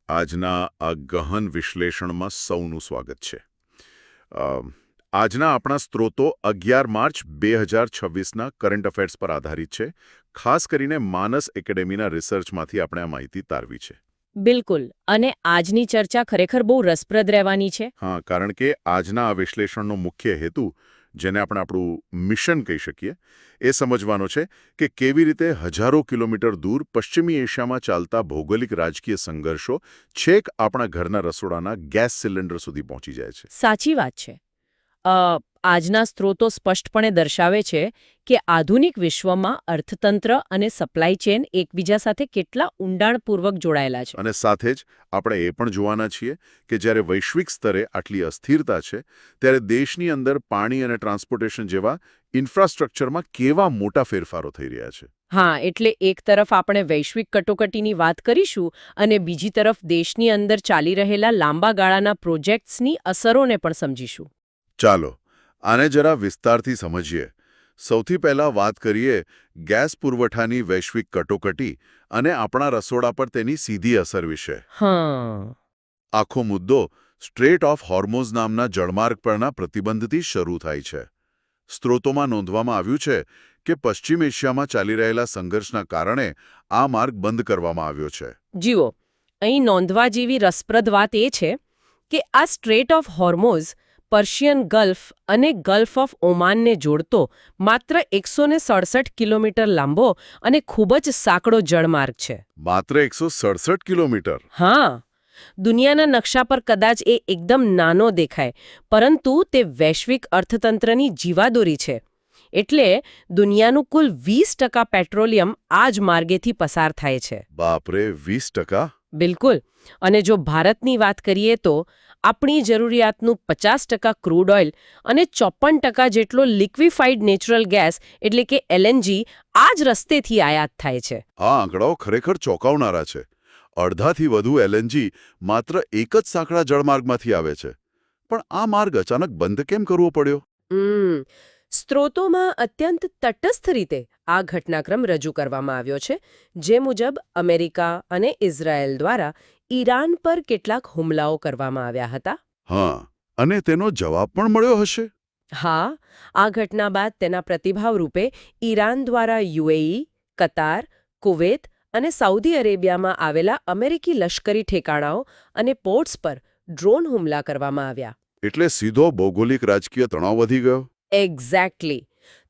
આજના આ ગહન વિશ્લેષણમાં સૌનું સ્વાગત છે. આજના આપણા સ્ત્રોતો 11 માર્ચ 2026ના કરંટ અફેર્સ પર આધારિત છે. ખાસ કરીને માનસ એકેડેમીના રિસર્ચમાંથી આપણે આ માહિતી તારવી છે. બિલકુલ. અને આજની ચર્ચા ખરેખર બહુ રસપ્રદ રહેવાની છે. હા, કારણ કે આજના આ વિશ્લેષણનો મુખ્ય હેતુ, જેને આપણે આપણું મિશન કહી શકીએ, એ સમજવાનો છે કે કેવી રીતે હજારો કિલોમીટર દૂર પશ્ચિમી એશિયામાં ચાલતા ભૌગોલિક રાજકીય સંઘર્ષો છેક આપણા ઘરના રસોડાના ગેસ સિલિન્ડર સુધી પહોંચી જાય છે. સાચી વાત છે. આજના સ્ત્રોતો સ્પષ્ટપણે દર્શાવે છે કે આધુનિક વિશ્વમાં અર્થતંત્ર અને સપ્લાય ચેન એકબીજા સાથે કેટલા ઊંડાણપૂર્વક જોડાયેલા છે. અને સાથે જ આપણે એ પણ જોવાના છીએ કે જ્યારે વૈશ્વિક સ્તરે આટલી અસ્થિરતા છે, ત્યારે દેશની અંદર પાણી અને ટ્રાન્સપોર્ટેશન જેવા ઇન્ફ્રાસ્ટ્રક્ચરમાં કેવા મોટા ફેરફારો થઈ રહ્યા છે. હા, એટલે એક તરફ આપણે વૈશ્વિક કટોકટીની વાત કરીશું અને બીજી તરફ દેશની અંદર ચાલી રહેલા લાંબા ગાળાના પ્રોજેક્ટ્સની અસરોને પણ સમજીશું. ચાલો આને જરા વિસ્તારથી સમજીએ. સૌથી પહેલા વાત કરીએ ગેસ પુરવઠાની વૈશ્વિક કટોકટી અને આપણા રસોડા પર તેની સીધી અસર વિશે. હા, આખો મુદ્દો સ્ટ્રેટ ઓફ હોર્મોઝ નામના જળમાર્ગ પરના પ્રતિબંધથી શરૂ થાય છે. સ્ત્રોતોમાં નોંધવામાં આવ્યું છે કે પશ્ચિમ એશિયામાં ચાલી રહેલા સંઘર્ષના કારણે આ માર્ગ બંધ કરવામાં આવ્યો છે. જુઓ, અહીં નોંધવા જેવી રસપ્રદ વાત એ છે કે આ straight of Hormuz Persian gulf અને ગલ્ફ ઓફ ઓમાનને જોડતો માત્ર 167 કિલોમીટર લાંબો અને ખૂબ જ સાંકડો જળમાર્ગ છે. માત્ર 167 કિલોમીટર? હા, દુનિયાના નકશા પર કદાચ એ એકદમ નાનો દેખાય, પરંતુ તે વૈશ્વિક અર્થતંત્રની જીવાદોરી છે. એટલે દુનિયાનું કુલ 20% પેટ્રોલિયમ આ જ માર્ગેથી પસાર થાય છે. બાપરે, 20%? બિલકુલ. અને જો ભારતની વાત કરીએ તો આપણી જરૂરિયાતનું 50% ક્રૂડ ઓઇલ અને 54% જેટલો લિક્વિફાઈડ નેચરલ ગેસ એટલે કે એલએનજી આ જ રસ્તેથી આયાત થાય છે. આ આંકડાઓ ખરેખર ચોંકાવનારા છે. અડધાથી વધુ એલએનજી માત્ર એક જ સાંકડા જળમાર્ગમાંથી આવે છે. પણ આ માર્ગ અચાનક બંધ કેમ કરવો પડ્યો? સ્ત્રોતોમાં અત્યંત તટસ્થ રીતે આ ઘટનાક્રમ રજૂ કરવામાં આવ્યો છે, જે મુજબ અમેરિકા અને ઇઝરાયેલ દ્વારા ઈરાન પર કેટલાક હુમલાઓ કરવામાં આવ્યા હતા. હા, અને તેનો જવાબ પણ મળ્યો હશે. હા, આ ઘટના બાદ તેના પ્રતિભાવ રૂપે ઈરાન દ્વારા યુએઈ, કતાર, કુવેત અને સાઉદી અરેબિયામાં આવેલા અમેરિકી લશ્કરી ઠેકાણાઓ અને પોર્ટ્સ પર ડ્રોન હુમલા કરવામાં આવ્યા. એટલે સીધો ભૌગોલિક રાજકીય તણાવ વધી ગયો. એક્ઝેક્ટલી.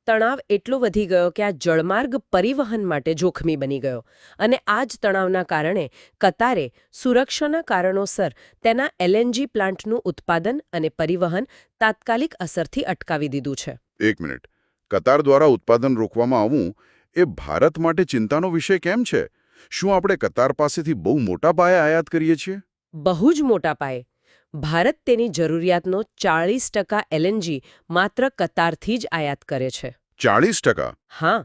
તણાવ એટલો વધી ગયો કે આ જળમાર્ગ પરિવહન માટે જોખમી બની ગયો. અને આ જ તણાવના કારણે કતારે સુરક્ષાના કારણોસર તેના એલએનજી પ્લાન્ટનું ઉત્પાદન અને પરિવહન તાત્કાલિક અસરથી અટકાવી દીધું છે. એક મિનિટ. કતાર દ્વારા ઉત્પાદન રોકવામાં આવવું એ ભારત માટે ચિંતાનો વિષય કેમ છે? શું આપણે કતાર પાસેથી બહુ મોટા પાયે આયાત કરીએ છીએ? બહુ જ મોટા પાયે. ભારત તેની જરૂરિયાતનો 40% એલએનજી માત્ર કતારથી જ આયાત કરે છે. 40%? હા,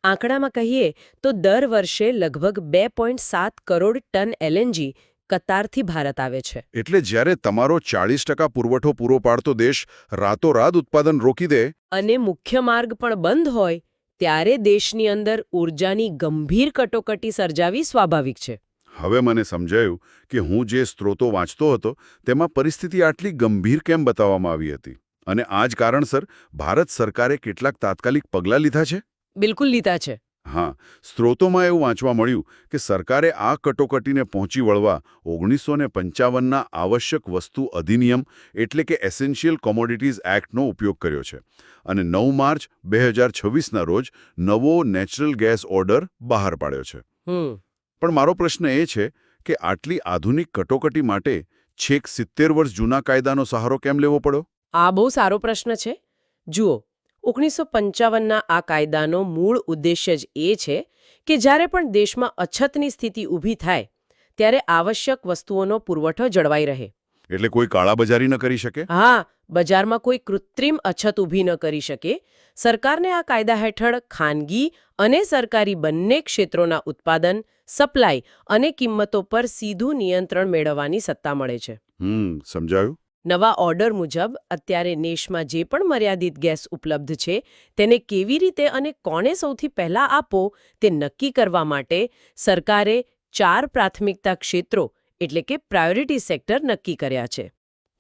આંકડામાં કહીએ તો દર વર્ષે લગભગ 2.7 કરોડ ટન એલએનજી કતારથી ભારત આવે છે. એટલે જ્યારે તમારો 40% પુરવઠો પૂરો પાડતો દેશ રાતોરાત ઉત્પાદન રોકી દે અને મુખ્ય માર્ગ પણ બંધ હોય, ત્યારે દેશની અંદર ઊર્જાની ગંભીર કટોકટી સર્જાવી સ્વાભાવિક છે. હવે મને સમજાયું કે હું જે સ્ત્રોતો વાંચતો હતો તેમાં પરિસ્થિતિ આટલી ગંભીર કેમ બતાવવામાં આવી હતી. અને આ જ કારણસર ભારત સરકારે કેટલાક તાત્કાલિક પગલાં લીધા છે. બિલકુલ લીધા છે. હા, સ્ત્રોતોમાં એવું વાંચવા મળ્યું કે સરકારે આ કટોકટીને પહોંચી વળવા 1955ના આવશ્યક વસ્તુ અધિનિયમ એટલે કે એસેન્શિયલ કોમોડિટીઝ એક્ટનો ઉપયોગ કર્યો છે. અને 9 માર્ચ 2026ના રોજ નવો નેચરલ ગેસ ઓર્ડર બહાર પાડ્યો છે. પણ મારો પ્રશ્ન એ છે કે આટલી આધુનિક કટોકટી માટે છેક 70 વર્ષ જૂના કાયદાનો સહારો કેમ લેવો પડ્યો? આ બહુ સારો પ્રશ્ન છે. જુઓ, 1955ના આ કાયદાનો મૂળ ઉદ્દેશ્ય જ એ છે કે જ્યારે પણ દેશમાં અછતની સ્થિતિ ઊભી થાય ત્યારે આવશ્યક વસ્તુઓનો પુરવઠો જળવાઈ રહે. એટલે કોઈ કાળાબજારી ન કરી શકે? હા, બજારમાં કોઈ કૃત્રિમ અછત ઊભી ન કરી શકે. સરકારને આ કાયદા હેઠળ ખાનગી અને સરકારી બંને ક્ષેત્રોના ઉત્પાદન, સપ્લાય અને કિંમતો પર સીધું નિયંત્રણ મેળવવાની સત્તા મળે છે. સમજાયું. નવા ઓર્ડર મુજબ અત્યારે દેશમાં જે પણ મર્યાદિત ગેસ ઉપલબ્ધ છે તેને કેવી રીતે અને કોને સૌથી પહેલા આપવો તે નક્કી કરવા માટે સરકારે 4 પ્રાથમિકતા ક્ષેત્રો એટલે કે પ્રાયોરિટી સેક્ટર નક્કી કર્યા છે.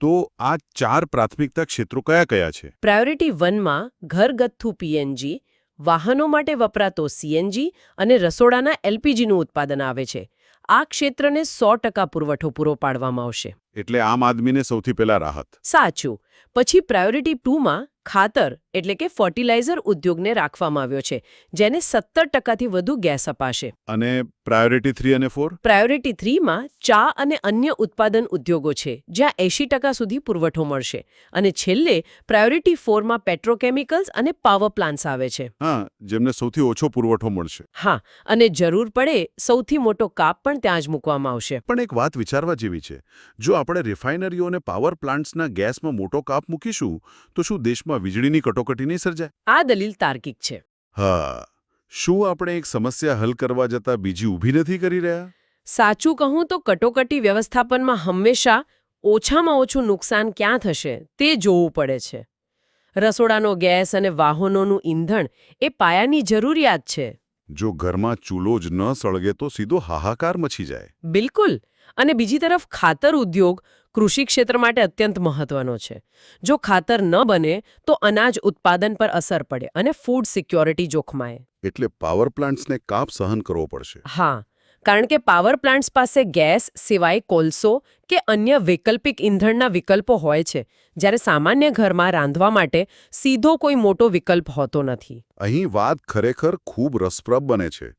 તો આ 4 પ્રાથમિકતા ક્ષેત્રો કયા કયા છે? પ્રાયોરિટી 1માં ઘરગથ્થુ પીએનજી, વાહનો માટે વપરાતો સીએનજી અને રસોડાના એલપીજીનું ઉત્પાદન આવે છે. આ ક્ષેત્રને 100% પુરવઠો પૂરો પાડવામાં આવશે. એટલે આમ આદમીને સૌથી પહેલા રાહત. સાચું. પછી પ્રાયોરિટી 2માં ખાતર એટલે કે ફર્ટિલાઇઝર ઉદ્યોગને રાખવામાં આવ્યો છે, જેને 70%થી વધુ ગેસ અપાશે. અને પ્રાયોરિટી 3 અને 4? પ્રાયોરિટી 3માં ચા અને અન્ય ઉત્પાદન ઉદ્યોગો છે, જ્યાં 80% સુધી પુરવઠો મળશે. અને છેલ્લે પ્રાયોરિટી 4માં પેટ્રોકેમિકલ્સ અને પાવર પ્લાન્ટ્સ આવે છે. હા, જેમને સૌથી ઓછો પુરવઠો મળશે. હા, અને જરૂર પડે સૌથી મોટો કાપ પણ ત્યાં જ મૂકવામાં આવશે. પણ એક વાત વિચારવા જેવી છે. જો આપણે રિફાઇનરીઓ અને પાવર પ્લાન્ટ્સના ગેસમાં મોટો કાપ મૂકીશું તો શું દેશમાં વીજળીની કટોકટી નહીં સર્જાય? આ દલીલ તાર્કિક છે. હા, શું આપણે એક સમસ્યા હલ કરવા જતાં બીજી ઊભી નથી કરી રહ્યા? સાચું કહું તો કટોકટી વ્યવસ્થાપનમાં હંમેશા ઓછામાં ઓછું નુકસાન ક્યાં થશે તે જોવું પડે છે. રસોડાનો ગેસ અને વાહનોનું ઈંધણ એ પાયાની જરૂરિયાત છે. જો ઘરમાં ચૂલો જ ન સળગે તો સીધો હાહાકાર મચી જાય. બિલકુલ. અને બીજી તરફ ખાતર ઉદ્યોગ કૃષિ ક્ષેત્ર માટે અત્યંત મહત્વનો છે. જો ખાતર ન બને તો અનાજ ઉત્પાદન પર અસર પડે અને ફૂડ સિક્યોરિટી જોખમાય. એટલે પાવર પ્લાન્ટ્સને કાપ સહન કરવો પડશે. હા, કારણ કે પાવર પ્લાન્ટ્સ પાસે ગેસ સિવાય કોલસો કે અન્ય વૈકલ્પિક ઈંધણના વિકલ્પો હોય છે, જ્યારે સામાન્ય ઘરમાં રાંધવા માટે સીધો કોઈ મોટો વિકલ્પ હોતો નથી. અહીં વાત ખરેખર ખૂબ રસપ્રદ બને છે,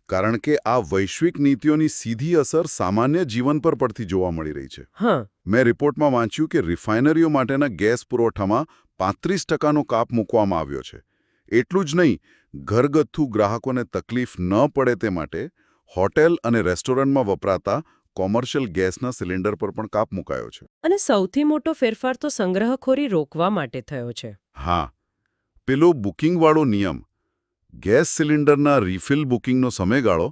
કારણ કે આ વૈશ્વિક નીતિઓની સીધી અસર સામાન્ય જીવન પર પડતી જોવા મળી રહી છે. હા, મેં રિપોર્ટમાં વાંચ્યું કે રિફાઇનરીઓ માટેના ગેસ પુરવઠામાં 35%નો કાપ મૂકવામાં આવ્યો છે. એટલું જ નહીં, ઘરગથ્થુ ગ્રાહકોને તકલીફ ન પડે તે માટે હોટેલ અને રેસ્ટોરન્ટમાં વપરાતા કોમર્શિયલ ગેસના સિલિન્ડર પર પણ કાપ મુકાયો છે. અને સૌથી મોટો ફેરફાર તો સંગ્રહખોરી રોકવા માટે થયો છે. હા, પેલો બુકિંગવાળો નિયમ, ગેસ સિલિન્ડરના રિફિલ બુકિંગનો સમયગાળો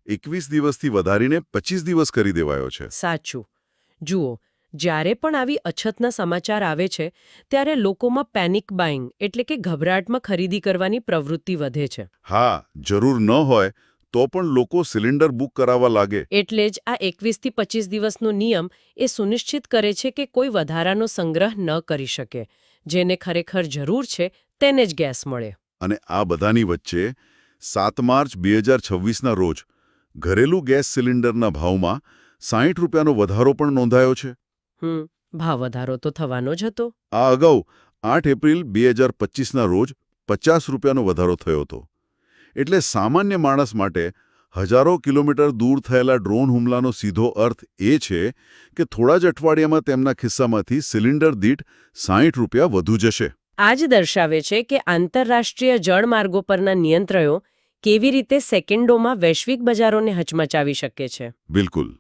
21 દિવસથી વધારીને 25 દિવસ કરી દેવાયો છે. સાચું. જુઓ, જ્યારે પણ આવી અછતના સમાચાર આવે છે ત્યારે લોકોમાં પેનિક બાઇંગ એટલે કે ગભરાટમાં ખરીદી કરવાની પ્રવૃત્તિ વધે છે. હા, જરૂર ન હોય તો પણ લોકો સિલિન્ડર બુક કરાવવા લાગે. એટલે જ આ 21 થી 25 દિવસનો નિયમ એ સુનિશ્ચિત કરે છે કે કોઈ વધારાનો સંગ્રહ ન કરી શકે. જેને ખરેખર જરૂર છે તેને જ ગેસ મળે. અને આ બધાની વચ્ચે 7 માર્ચ 2026ના રોજ ઘરેલું ગેસ સિલિન્ડરના ભાવમાં 60 રૂપિયાનો વધારો પણ નોંધાયો છે. ભાવ વધારો તો થવાનો જ હતો. આ અગાઉ 8 એપ્રિલ 2025ના રોજ 50 રૂપિયાનો વધારો થયો હતો. એટલે સામાન્ય માણસ માટે હજારો કિલોમીટર દૂર થયેલા ડ્રોન હુમલાનો સીધો અર્થ એ છે કે થોડા જ અઠવાડિયામાં તેમના ખિસ્સામાંથી સિલિન્ડર દીઠ 60 રૂપિયા વધુ જશે. આ જ દર્શાવે છે કે આંતરરાષ્ટ્રીય જળમાર્ગો પરના નિયંત્રણો કેવી રીતે સેકન્ડોમાં વૈશ્વિક બજારોને હચમચાવી શકે છે. બિલકુલ.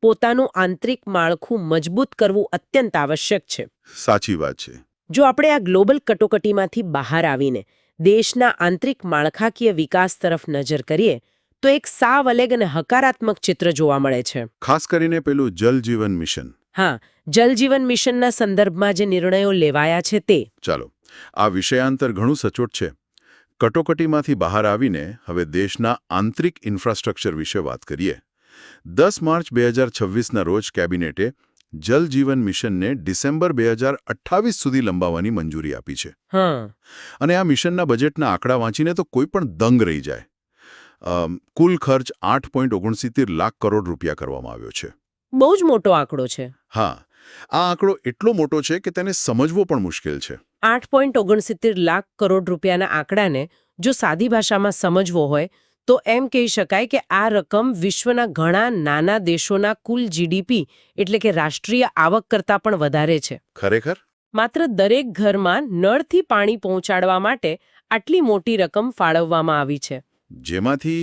પોતાનું આંતરિક માળખું મજબૂત કરવું અત્યંત આવશ્યક છે. સાચી વાત છે. જો આપણે આ ગ્લોબલ કટોકટીમાંથી બહાર આવીને દેશના આંતરિક માળખાકીય વિકાસ તરફ નજર કરીએ તો એક સાવ અલગ અને હકારાત્મક ચિત્ર જોવા મળે છે. ખાસ કરીને પેલું જલ જીવન મિશન. હા, જલ જીવન મિશનના સંદર્ભમાં જે નિર્ણયો લેવાયા છે તે. ચાલો, આ વિષયાંતર ઘણું સચોટ છે. કટોકટીમાંથી બહાર આવીને હવે દેશના આંતરિક ઇન્ફ્રાસ્ટ્રક્ચર વિશે વાત કરીએ. 10 માર્ચ 2026ના રોજ કેબિનેટે જલ જીવન મિશનને ડિસેમ્બર 2028 સુધી લંબાવવાની મંજૂરી આપી છે. અને આ મિશનના બજેટના આંકડા વાંચીને તો કોઈ પણ દંગ રહી જાય. કુલ ખર્ચ 8.69 લાખ કરોડ રૂપિયા કરવામાં આવ્યો છે. બહુ જ મોટો આંકડો છે. હા, આ આંકડો એટલો મોટો છે કે તેને સમજવો પણ મુશ્કેલ છે. 8.69 લાખ કરોડ રૂપિયાના આંકડાને જો સાદી ભાષામાં સમજવો હોય તો એમ કહી શકાય કે આ રકમ વિશ્વના ઘણા નાના દેશોના કુલ જીડીપી એટલે કે રાષ્ટ્રીય આવક કરતાં પણ વધારે છે. ખરેખર? માત્ર દરેક ઘરમાં નળથી પાણી પહોંચાડવા માટે આટલી મોટી રકમ ફાળવવામાં આવી છે. જેમાંથી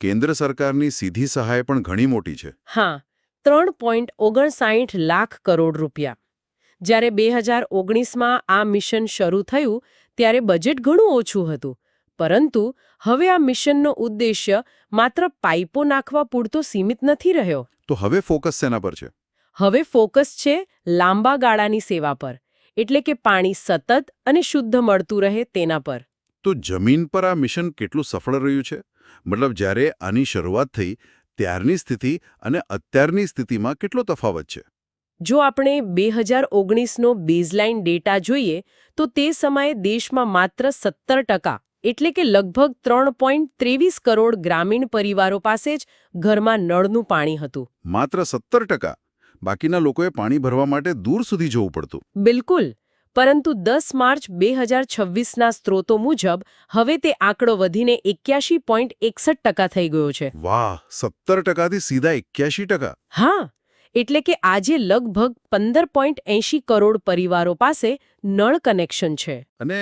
કેન્દ્ર સરકારની સીધી સહાય પણ ઘણી મોટી છે. હા, 3.59 લાખ કરોડ રૂપિયા. જ્યારે 2019માં આ મિશન શરૂ થયું ત્યારે બજેટ ઘણું ઓછું હતું. પરંતુ હવે આ મિશનનો ઉદ્દેશ્ય માત્ર પાઇપો નાખવા પૂરતો સીમિત નથી રહ્યો. તો હવે ફોકસ શેના પર છે? હવે ફોકસ છે લાંબા ગાળાની સેવા પર, એટલે કે પાણી સતત અને શુદ્ધ મળતું રહે તેના પર. તો જમીન પર આ મિશન કેટલું સફળ રહ્યું છે? મતલબ જ્યારે આની શરૂઆત થઈ ત્યારની સ્થિતિ અને અત્યારની સ્થિતિમાં કેટલો તફાવત છે? જો આપણે 2019નો બેઝલાઇન ડેટા જોઈએ તો તે સમયે દેશમાં માત્ર 17% એટલે કે લગભગ 3.23 કરોડ ગ્રામીણ પરિવારો પાસે જ ઘરમાં નળનું પાણી હતું. માત્ર 17%? બાકીના લોકોએ પાણી ભરવા માટે દૂર સુધી જવું પડતું. બિલકુલ. પરંતુ 10 માર્ચ 2026ના સ્ત્રોતો મુજબ હવે તે આંકડો વધીને 81.61% થઈ ગયો છે. વાહ, 17%થી સીધા 81%. હા, એટલે કે આજે લગભગ 15.80 કરોડ પરિવારો પાસે નળ કનેક્શન છે. અને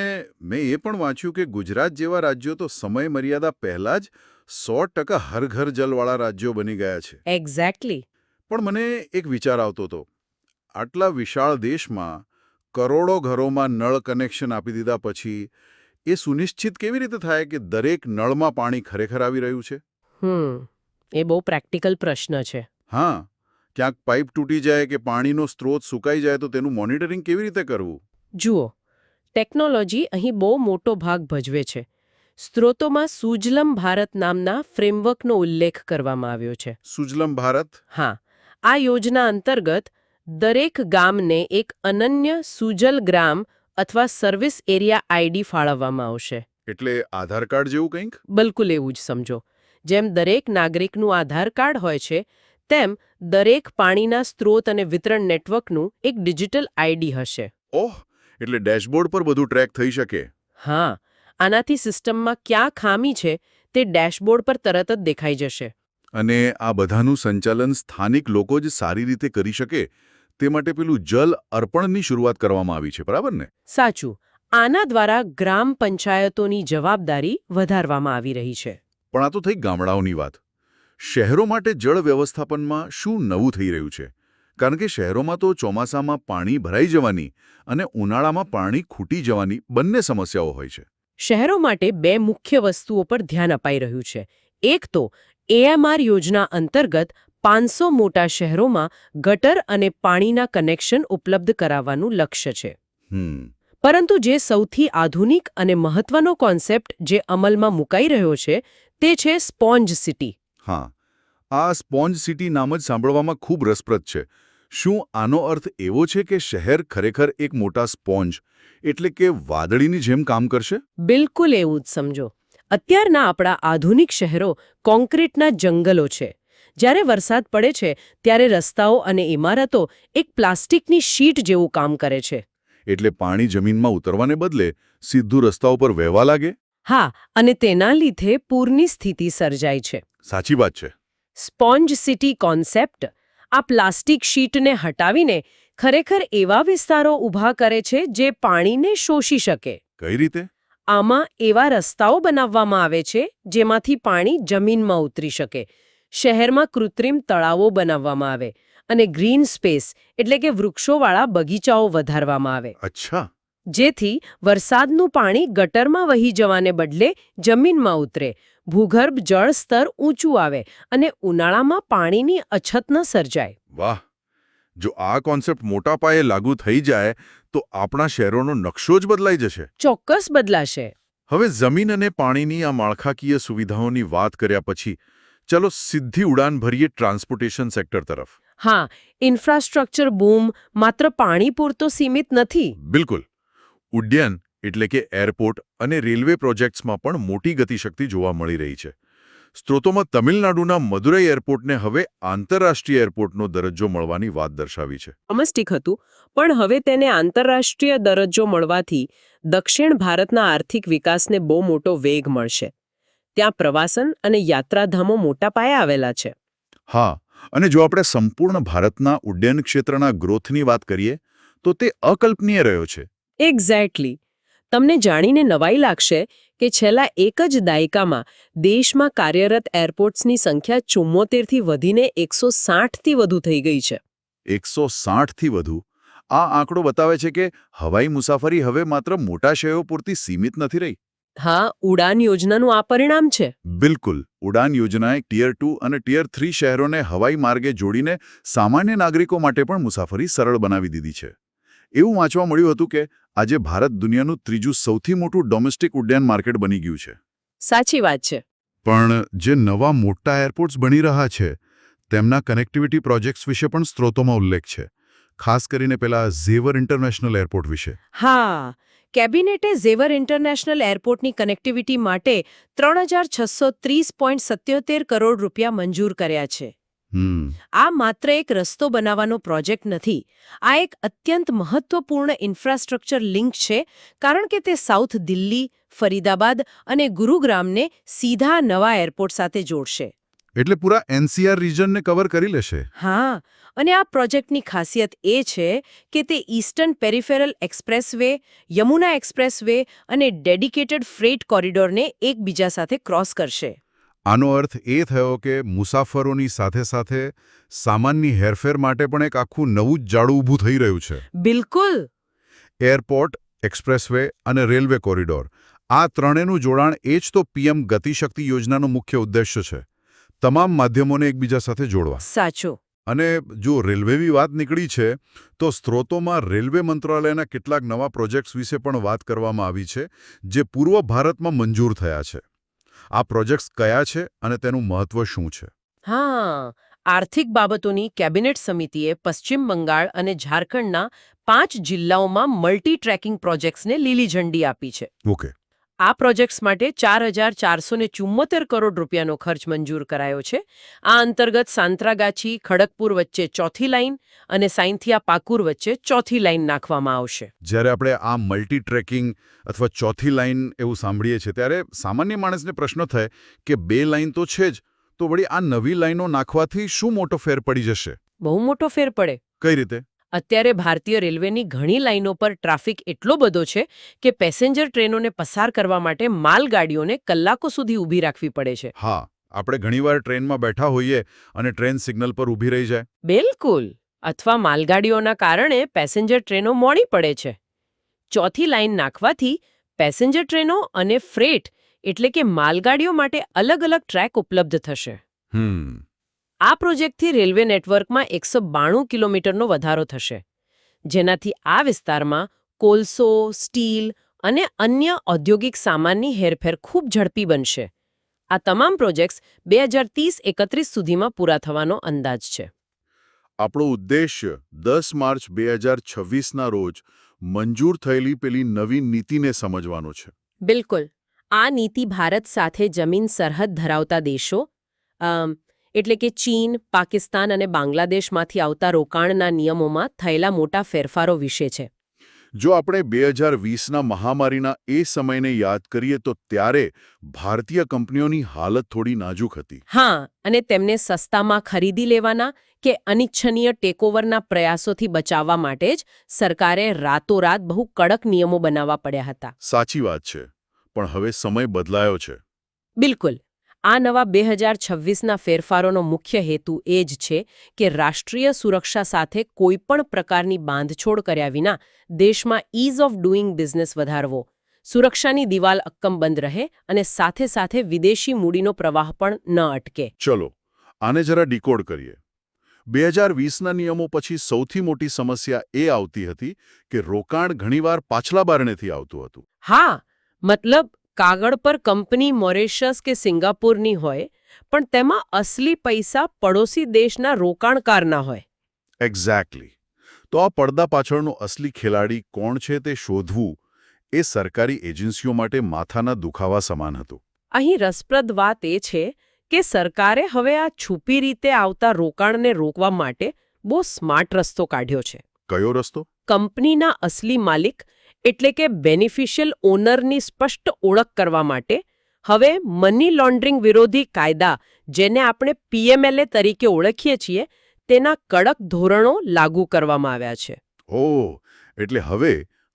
મેં એ પણ વાંચ્યું કે ગુજરાત જેવા રાજ્યો તો સમય મર્યાદા પહેલા જ 100% હર ઘર જલવાળા રાજ્યો બની ગયા છે. એક્ઝેક્ટલી. પણ મને એક વિચાર આવતો હતો. આટલા વિશાળ દેશમાં કરોડો ઘરોમાં નળ કનેક્શન આપી દીધા પછી એ સુનિશ્ચિત કેવી રીતે થાય કે દરેક નળમાં પાણી ખરેખર આવી રહ્યું છે? એ બહુ પ્રેક્ટિકલ પ્રશ્ન છે. હા, ક્યાંક પાઇપ તૂટી જાય કે પાણીનો સ્ત્રોત સુકાઈ જાય તો તેનું મોનિટરિંગ કેવી રીતે કરવું? જુઓ, ટેકનોલોજી અહીં બહુ મોટો ભાગ ભજવે છે. સ્ત્રોતોમાં સુજલમ ભારત નામના ફ્રેમવર્કનો ઉલ્લેખ કરવામાં આવ્યો છે. સુજલમ ભારત? હા, આ યોજના અંતર્ગત દરેક ગામને એક અનન્ય સુજલ ગ્રામ અથવા સર્વિસ એરિયા આઈડી ફાળવવામાં આવશે. એટલે આધાર કાર્ડ જેવું કંઈક? બિલકુલ એવું જ સમજો. જેમ દરેક નાગરિકનું આધાર કાર્ડ હોય છે, તેમ દરેક પાણીના સ્ત્રોત અને વિતરણ નેટવર્કનું એક ડિજિટલ આઈડી હશે. ઓહ, એટલે ડેશબોર્ડ પર બધું ટ્રેક થઈ શકે. હા, આનાથી સિસ્ટમમાં ક્યાં ખામી છે તે ડેશબોર્ડ પર તરત જ દેખાઈ જશે. અને આ બધાનું સંચાલન સ્થાનિક લોકો જ સારી રીતે કરી શકે તે માટે પેલું જલ અર્પણની શરૂઆત કરવામાં આવી છે, બરાબર ને? સાચું. આના દ્વારા ગ્રામ પંચાયતોની જવાબદારી વધારવામાં આવી રહી છે. પણ આ તો થઈ ગામડાઓની વાત. શહેરો માટે જળ વ્યવસ્થાપનમાં શું નવું થઈ રહ્યું છે? કારણ કે શહેરોમાં તો ચોમાસામાં પાણી ભરાઈ જવાની અને ઉનાળામાં પાણી ખૂટી જવાની બંને સમસ્યાઓ હોય છે. શહેરો માટે બે મુખ્ય વસ્તુઓ પર ધ્યાન અપાઈ રહ્યું છે. એક તો AMR યોજના અંતર્ગત 500 મોટા શહેરોમાં ગટર અને પાણીના કનેક્શન ઉપલબ્ધ કરાવવાનું લક્ષ્ય છે. પરંતુ જે સૌથી આધુનિક અને મહત્વનો કોન્સેપ્ટ જે અમલમાં મુકાઈ રહ્યો છે તે છે સ્પોન્જ સિટી. હા, આ સ્પોન્જ સિટી નામ જ સાંભળવામાં ખૂબ રસપ્રદ છે. શું આનો અર્થ એવો છે કે શહેર ખરેખર એક મોટા સ્પોન્જ એટલે કે વાદળીની જેમ કામ કરશે? બિલકુલ એવું જ સમજો. અત્યારના આપણા આધુનિક શહેરો કોન્ક્રીટના જંગલો છે. જ્યારે વરસાદ પડે છે ત્યારે રસ્તાઓ અને ઇમારતો એક પ્લાસ્ટિકની શીટ જેવું કામ કરે છે. એટલે પાણી જમીનમાં ઉતરવાને બદલે સીધું રસ્તાઓ પર વહેવા લાગે? હા, અને તેના લીધે પૂરની સ્થિતિ સર્જાય છે. સાચી વાત છે. સ્પોન્જ સિટી કોન્સેપ્ટ આ પ્લાસ્ટિક શીટને હટાવીને ખરેખર એવા વિસ્તારો ઊભા કરે છે જે પાણીને શોષી શકે. કઈ રીતે? આમાં એવા રસ્તાઓ બનાવવામાં આવે છે જેમાંથી પાણી જમીનમાં ઉતરી શકે. શહેરમાં કૃત્રિમ તળાવો બનાવવામાં આવે અને ગ્રીન સ્પેસ એટલે કે વૃક્ષોવાળા બગીચાઓ વધારવામાં આવે. અચ્છા. જેથી વરસાદનું પાણી ગટરમાં વહી જવાને બદલે જમીનમાં ઉતરે, ભૂગર્ભ જળ સ્તર ઊંચું આવે અને ઉનાળામાં પાણીની અછત ન સર્જાય. વાહ! જો આ કોન્સેપ્ટ મોટા પાયે લાગુ થઈ જાય તો આપણા શહેરોનો નકશો જ બદલાઈ જશે. ચોક્કસ બદલાશે. હવે જમીન અને પાણીની આ માળખાકીય સુવિધાઓની વાત કર્યા પછી ચલો સીધી ઉડાન ભરીએ ટ્રાન્સપોર્ટેશન સેક્ટર તરફ. હા, ઇન્ફ્રાસ્ટ્રક્ચર બૂમ માત્ર પાણી પૂરતો સીમિત નથી. બિલકુલ. ઉડ્ડયન એટલે કે એરપોર્ટ અને રેલવે પ્રોજેક્ટ્સમાં પણ મોટી ગતિશક્તિ જોવા મળી રહી છે. સ્ત્રોતોમાં તમિલનાડુના મદુરાઈ એરપોર્ટને હવે આંતરરાષ્ટ્રીય એરપોર્ટનો દરજ્જો મળવાની વાત દર્શાવી છે. ડોમેસ્ટિક હતું, પણ હવે તેને આંતરરાષ્ટ્રીય દરજ્જો મળવાથી દક્ષિણ ભારતના આર્થિક વિકાસને બહુ મોટો વેગ મળશે. ત્યાં પ્રવાસન અને યાત્રાધામો મોટા પાયે આવેલા છે. હા, અને જો આપણે સંપૂર્ણ ભારતના ઉડ્ડયન ક્ષેત્રના ગ્રોથની વાત કરીએ તો તે અકલ્પનીય રહ્યો છે. એક્ઝેક્ટલી. તમને જાણીને નવાઈ લાગશે કે છેલ્લા એક જ દાયકામાં દેશમાં કાર્યરત એરપોર્ટ્સની સંખ્યા 74થી વધીને 160થી વધુ થઈ ગઈ છે. 160થી વધુ? આ આંકડો બતાવે છે કે હવાઈ મુસાફરી હવે માત્ર મોટા શહેરો પૂરતી સીમિત નથી રહી. હા, ઉડાન યોજનાનું આ પરિણામ છે. બિલકુલ. ઉડાન યોજનાએ ટિયર 2 અને ટિયર 3 શહેરોને હવાઈ માર્ગે જોડીને સામાન્ય નાગરિકો માટે પણ મુસાફરી સરળ બનાવી દીધી છે. એવું વાંચવા મળ્યું હતું કે આજે ભારત દુનિયાનું ત્રીજું સૌથી મોટું ડોમેસ્ટિક ઉડ્ડયન માર્કેટ બની ગયું છે. સાચી વાત છે. પણ જે નવા મોટા એરપોર્ટ્સ બની રહ્યા છે તેમના કનેક્ટિવિટી પ્રોજેક્ટ્સ વિશે પણ સ્ત્રોતોમાં ઉલ્લેખ છે, ખાસ કરીને પેલા ઝેવર ઇન્ટરનેશનલ એરપોર્ટ વિશે. હા, કેબિનેટે ઝેવર ઇન્ટરનેશનલ એરપોર્ટની કનેક્ટિવિટી માટે 3,630.77 કરોડ રૂપિયા મંજૂર કર્યા છે. આ માત્ર એક રસ્તો બનાવવાનો પ્રોજેક્ટ નથી. આ એક અત્યંત મહત્વપૂર્ણ ઇન્ફ્રાસ્ટ્રક્ચર લિંક છે, કારણ કે તે સાઉથ દિલ્હી, ફરીદાબાદ અને ગુરુગ્રામને સીધા નવા એરપોર્ટ સાથે જોડશે. એટલે પૂરા એનસીઆર રિજનને કવર કરી લેશે. હા, અને આ પ્રોજેક્ટની ખાસિયત એ છે કે તે eastern peripheral expressway, Yamuna expressway અને ડેડિકેટેડ ફ્રેટ કોરિડોરને એકબીજા સાથે ક્રોસ કરશે. આનો અર્થ એ થયો કે મુસાફરોની સાથે સાથે સામાનની હેરફેર માટે પણ એક આખું નવું જ જાળું ઊભું થઈ રહ્યું છે. બિલકુલ. એરપોર્ટ, એક્સપ્રેસવે અને રેલવે કોરિડોર, આ ત્રણેયનું જોડાણ એ જ તો પીએમ ગતિશક્તિ યોજનાનો મુખ્ય ઉદ્દેશ્ય છે. તમામ માધ્યમોને એકબીજા સાથે જોડવા. સાચું. અને જો રેલવેની વાત નીકળી છે તો સ્ત્રોતોમાં રેલવે મંત્રાલયના કેટલાક નવા પ્રોજેક્ટ્સ વિશે પણ વાત કરવામાં આવી છે, જે પૂર્વ ભારતમાં મંજૂર થયા છે. આ પ્રોજેક્ટ્સ કયા છે અને તેનું મહત્વ શું છે? હા, આર્થિક બાબતોની કેબિનેટ સમિતિએ પશ્ચિમ બંગાળ અને ઝારખંડના 5 જિલ્લાઓમાં મલ્ટી ટ્રેકિંગ પ્રોજેક્ટ્સને લીલી ઝંડી આપી છે. ઓકે. આ પ્રોજેક્ટ્સ માટે 4,474 કરોડ રૂપિયાનો ખર્ચ મંજૂર કરાયો છે. આ અંતર્ગત સાંતરાગાછી ખડગપુર વચ્ચે ચોથી લાઇન અને સાઇન્થિયા પાકુર વચ્ચે ચોથી લાઇન નાખવામાં આવશે. જ્યારે આપણે આ મલ્ટી ટ્રેકિંગ અથવા ચોથી લાઇન એવું સાંભળીએ છીએ ત્યારે સામાન્ય માણસને પ્રશ્ન થાય કે 2 લાઇન તો છે જ, તો વળી આ નવી લાઇનો નાખવાથી શું મોટો ફેર પડી જશે? બહુ મોટો ફેર પડે. કઈ રીતે? અત્યારે ભારતીય રેલવેની ઘણી લાઇનો પર ટ્રાફિક એટલો બધો છે કે પેસેન્જર ટ્રેનોને પસાર કરવા માટે માલગાડીઓને કલાકો સુધી ઊભી રાખવી પડે છે. હા, આપણે ઘણીવાર ટ્રેનમાં બેઠા હોઈએ અને ટ્રેન સિગ્નલ પર ઊભી રહી જાય. બિલકુલ. અથવા માલગાડીઓના કારણે પેસેન્જર ટ્રેનો મોડી પડે છે. ચોથી લાઇન નાખવાથી પેસેન્જર ટ્રેનો અને ફ્રેટ એટલે કે માલગાડીઓ માટે અલગ અલગ ટ્રેક ઉપલબ્ધ થશે. આ પ્રોજેક્ટથી રેલવે નેટવર્કમાં 192 કિલોમીટરનો વધારો થશે, જેનાથી આ વિસ્તારમાં કોલસો, સ્ટીલ અને અન્ય ઔદ્યોગિક સામાનની હેરફેર ખૂબ ઝડપી બનશે. આ તમામ પ્રોજેક્ટ્સ 2030-31 સુધીમાં પૂરા થવાનો અંદાજ છે. આપણો ઉદ્દેશ્ય 10 માર્ચ 2026ના રોજ મંજૂર થયેલી પેલી નવી નીતિને સમજવાનો છે. બિલકુલ. આ નીતિ ભારત સાથે જમીન સરહદ ધરાવતા દેશો એટલે કે ચીન, પાકિસ્તાન અને બાંગ્લાદેશમાંથી આવતા રોકાણના નિયમોમાં થયેલા મોટા ફેરફારો વિશે છે. જો આપણે 2020ના મહામારીના એ સમયને યાદ કરીએ તો ત્યારે ભારતીય કંપનીઓની હાલત થોડી નાજુક હતી. હા, અને તેમને સસ્તામાં ખરીદી લેવાના કે અનિચ્છનીય ટેકઓવરના પ્રયાસોથી બચાવવા માટે જ સરકારે રાતોરાત બહુ કડક નિયમો બનાવવા પડ્યા હતા. સાચી વાત છે, પણ હવે સમય બદલાયો છે. બિલકુલ. આ નવા 2026ના ફેરફારોનો મુખ્ય હેતુ એ જ છે કે રાષ્ટ્રીય સુરક્ષા સાથે કોઈપણ પ્રકારની બાંધછોડ કર્યા વિના દેશમાં ઇઝ ઓફ ડુઇંગ બિઝનેસ વધારવો, સુરક્ષાની દિવાલ અક્કમબંધ રહે અને સાથે સાથે વિદેશી મૂડીનો પ્રવાહ પણ ન અટકે. ચલો, આને જરા ડીકોડ કરીએ. 2020ના નિયમો પછી સૌથી મોટી સમસ્યા એ આવતી હતી કે રોકાણ ઘણીવાર પાછલા બારણેથી આવતું હતું. હા, મતલબ કાગળ પર કંપની મોરેશિયસ કે સિંગાપુરની હોય, પણ તેમાં અસલી પૈસા પડોશી દેશના રોકાણકારના હોય. એક્ઝેક્ટલી. તો આ પડદા પાછળનો અસલી ખેલાડી કોણ છે તે શોધવું એ સરકારી એજન્સીઓ માટે માથાના દુખાવા સમાન હતું. અહીં રસપ્રદ વાત એ છે કે સરકારે હવે આ છુપી રીતે આવતા રોકાણને રોકવા માટે બહુ સ્માર્ટ રસ્તો કાઢ્યો છે. કયો રસ્તો? કંપનીના અસલી માલિક એટલે કે બેનિફિશિયલ ઓનરની સ્પષ્ટ ઓળખ કરવા માટે હવે મની લોન્ડરિંગ વિરોધી કાયદા, જેને આપણે PMLA તરીકે ઓળખીએ છીએ, તેના કડક ધોરણો લાગુ કરવામાં આવ્યા છે. ઓહ, એટલે હવે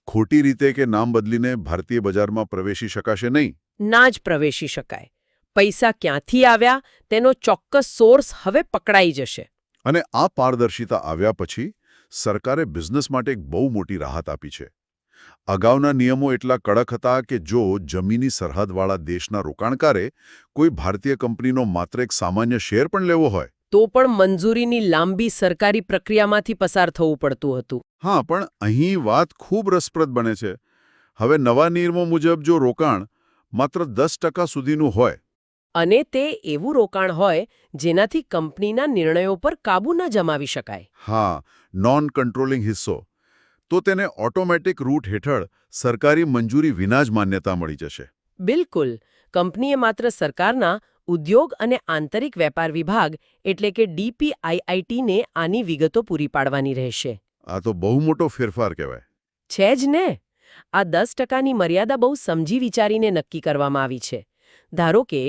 ખોટી રીતે કે નામ બદલીને ભારતીય બજારમાં પ્રવેશી શકાશે નહીં? ના જ પ્રવેશી શકાય. પૈસા ક્યાંથી આવ્યા તેનો ચોક્કસ સોર્સ હવે પકડાઈ જશે. અને આ પારદર્શિતા આવ્યા પછી સરકારે બિઝનેસ માટે એક બહુ મોટી રાહત આપી છે. અગાઉના નિયમો એટલા કડક હતા કે જો જમીની સરહદવાળા દેશના રોકાણકારે કોઈ ભારતીય કંપનીનો માત્ર એક સામાન્ય શેર પણ લેવો હોય તો પણ મંજૂરીની લાંબી સરકારી પ્રક્રિયામાંથી પસાર થવું પડતું હતું. હા, પણ અહીં વાત ખૂબ રસપ્રદ બને છે. હવે નવા નિયમો મુજબ જો રોકાણ માત્ર 10% સુધીનું હોય અને તે એવું રોકાણ હોય જેનાથી કંપનીના નિર્ણયો પર કાબૂ ન જમાવી શકાય. હા, નોન કંટ્રોલિંગ હિસ્સો. તો તેને ઓટોમેટિક રૂટ હેઠળ સરકારી મંજૂરી વિના જ માન્યતા મળી જશે. બિલકુલ. કંપનીએ માત્ર સરકારના ઉદ્યોગ અને આંતરિક વેપાર વિભાગ એટલે કે DPIITને આની વિગતો પૂરી પાડવાની રહેશે. આ તો બહુ મોટો ફેરફાર કહેવાય. છે જ ને. આ 10%ની મર્યાદા બહુ સમજી વિચારીને નક્કી કરવામાં આવી છે. ધારો કે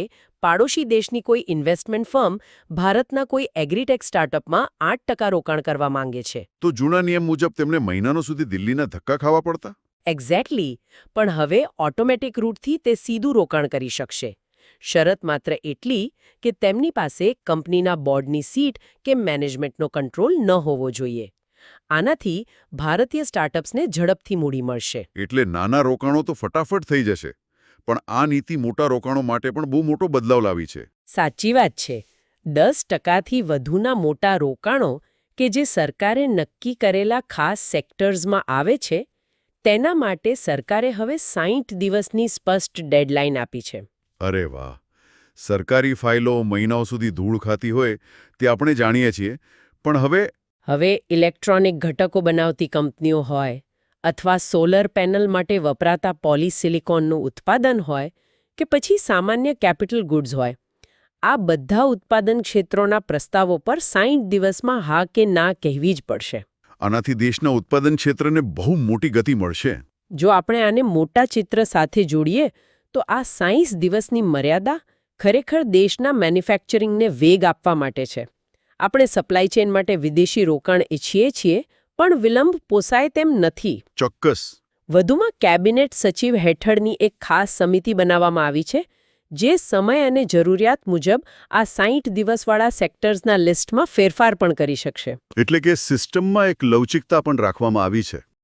પાડોશી દેશની કોઈ ઇન્વેસ્ટમેન્ટ ફર્મ ભારતના કોઈ એગ્રીટેક સ્ટાર્ટઅપમાં 8% રોકાણ કરવા માંગે છે. તો જૂના નિયમ મુજબ તેમને મહિનાનો સુધી દિલ્હીના ધક્કા ખાવા પડતા? એક્ઝેક્ટલી. પણ હવે ઓટોમેટિક રૂટથી તે સીધું રોકાણ કરી શકશે. શરત માત્ર એટલી કે તેમની પાસે કંપનીના બોર્ડની સીટ કે મેનેજમેન્ટનો કંટ્રોલ ન હોવો જોઈએ. આનાથી ભારતીય સ્ટાર્ટઅપ્સને ઝડપથી મૂડી મળશે. એટલે નાના રોકાણો તો ફટાફટ થઈ જશે, પણ આ નીતિ મોટા રોકાણો માટે પણ બહુ મોટો બદલાવ લાવી છે. સાચી વાત છે. 10%થી વધુના મોટા રોકાણો કે જે સરકારે નક્કી કરેલા ખાસ સેક્ટર્સમાં આવે છે, તેના માટે સરકારે હવે 60 દિવસની સ્પષ્ટ ડેડલાઇન આપી છે. અરે વાહ! સરકારી ફાઇલો મહિનાઓ સુધી ધૂળ ખાતી હોય તે આપણે જાણીએ છીએ, પણ હવે ઇલેક્ટ્રોનિક ઘટકો બનાવતી કંપનીઓ હોય અથવા સોલર પેનલ માટે વપરાતા પોલિસિલિકોનનું ઉત્પાદન હોય કે પછી સામાન્ય કેપિટલ ગુડ્સ હોય, આ બધા ઉત્પાદન ક્ષેત્રોના પ્રસ્તાવો પર 60 દિવસમાં હા કે ના કહેવી જ પડશે. આનાથી દેશના ઉત્પાદન ક્ષેત્રને બહુ મોટી ગતિ મળશે. જો આપણે આને મોટા ચિત્ર સાથે જોડીએ તો આ 60 દિવસની મર્યાદા ખરેખર દેશના મેન્યુફેક્ચરિંગને વેગ આપવા માટે છે. આપણે સપ્લાય ચેઇન માટે વિદેશી રોકાણ ઈચ્છીએ છીએ, પણ વિલંબ પોસાય તેમ નથી. ચોક્કસ. વધુમાં કેબિનેટ સચિવ હેઠળની એક ખાસ સમિતિ બનાવવામાં આવી છે, જે સમય અને જરૂરિયાત મુજબ આ 60 દિવસવાળા સેક્ટર્સના લિસ્ટમાં ફેરફાર પણ કરી શકશે. એટલે કે સિસ્ટમમાં એક લવચિકતા પણ રાખવામાં આવી છે.